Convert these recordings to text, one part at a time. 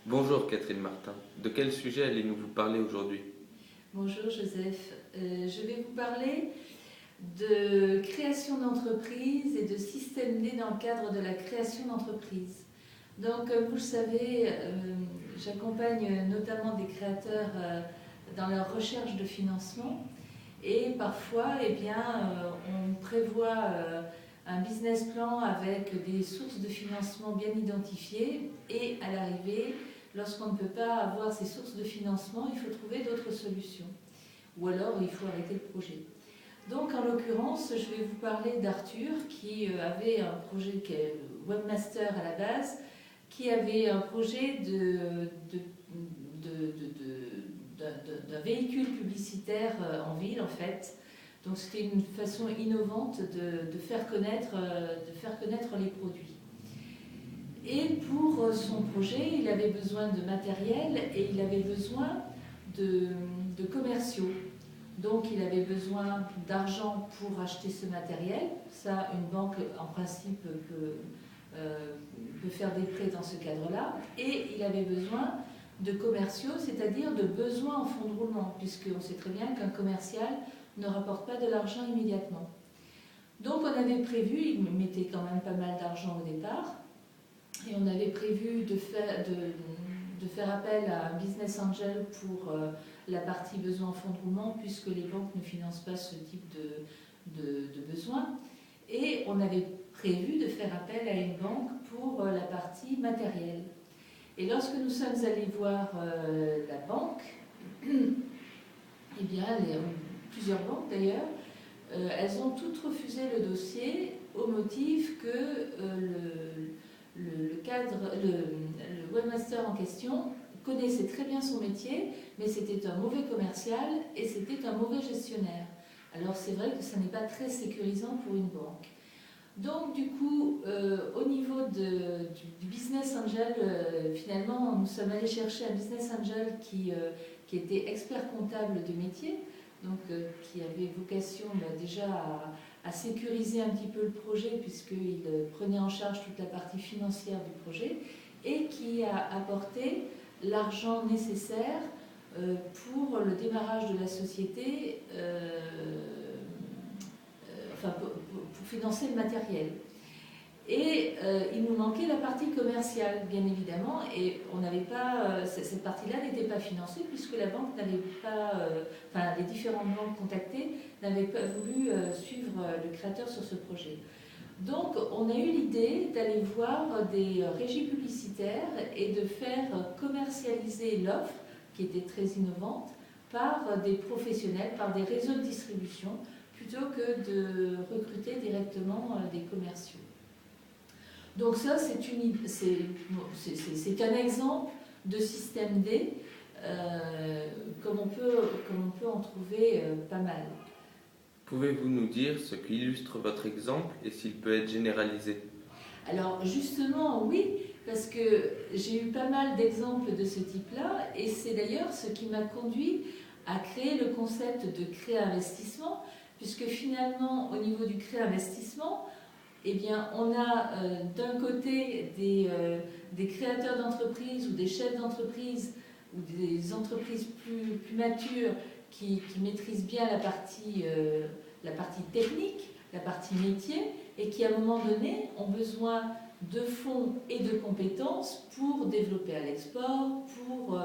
Bonjour Catherine Martin, de quel sujet allez-nous vous parler aujourd'hui? Bonjour Joseph. Je vais vous parler de création d'entreprise et de système D dans le cadre de la création d'entreprise. Donc, comme vous le savez, j'accompagne notamment des créateurs dans leur recherche de financement et parfois, on prévoit un business plan avec des sources de financement bien identifiées et à l'arrivée, lorsqu'on ne peut pas avoir ces sources de financement, il faut trouver d'autres solutions. Ou alors, il faut arrêter le projet. Donc, en l'occurrence, je vais vous parler d'Arthur qui avait un projet qui est webmaster à la base, qui avait un projet d'un véhicule publicitaire en ville en fait. Donc c'était une façon innovante de faire connaître les produits. Et pour son projet, il avait besoin de matériel et il avait besoin de commerciaux. Donc il avait besoin d'argent pour acheter ce matériel. Ça, une banque en principe peut faire des prêts dans ce cadre-là. Et il avait besoin de commerciaux, c'est-à-dire de besoins en fonds de roulement, puisqu'on sait très bien qu'un commercial ne rapporte pas de l'argent immédiatement. Donc on avait prévu, il mettait quand même pas mal d'argent au départ, et on avait prévu de faire appel à un business angel pour la partie besoin en fonds de roulement, puisque les banques ne financent pas ce type de besoin. Et on avait prévu de faire appel à une banque pour la partie matérielle. Et lorsque nous sommes allés voir la banque, eh bien, plusieurs banques d'ailleurs, elles ont toutes refusé le dossier au motif que le webmaster en question connaissait très bien son métier, mais c'était un mauvais commercial et c'était un mauvais gestionnaire. Alors c'est vrai que ça n'est pas très sécurisant pour une banque. Donc du coup, au niveau du business angel, finalement, nous sommes allés chercher un business angel qui était expert comptable de métier, donc qui avait vocation déjà à sécuriser un petit peu le projet puisqu'il prenait en charge toute la partie financière du projet et qui a apporté l'argent nécessaire pour le démarrage de la société, pour financer le matériel. Et il nous manquait la partie commerciale, bien évidemment, et on n'avait pas, cette partie-là n'était pas financée puisque la banque n'avait pas, les différentes banques contactées n'avaient pas voulu suivre le créateur sur ce projet. Donc on a eu l'idée d'aller voir des régies publicitaires et de faire commercialiser l'offre, qui était très innovante, par des professionnels, par des réseaux de distribution, plutôt que de recruter directement des commerciaux. Donc ça, c'est un exemple de système D, comme on peut en trouver pas mal. Pouvez-vous nous dire ce qui illustre votre exemple et s'il peut être généralisé? Alors justement, oui, parce que j'ai eu pas mal d'exemples de ce type-là, et c'est d'ailleurs ce qui m'a conduit à créer le concept de créa-investissement, puisque finalement, au niveau du créa-investissement, eh bien, on a d'un côté des créateurs d'entreprises ou des chefs d'entreprise ou des entreprises plus matures qui maîtrisent bien la partie technique, la partie métier, et qui à un moment donné ont besoin de fonds et de compétences pour développer à l'export, pour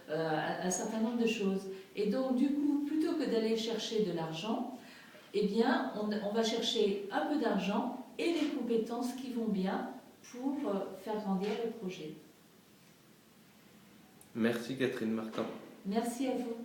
un certain nombre de choses. Et donc du coup, plutôt que d'aller chercher de l'argent, eh bien, on va chercher un peu d'argent et les compétences qui vont bien pour faire grandir le projet. Merci Catherine Martin. Merci à vous.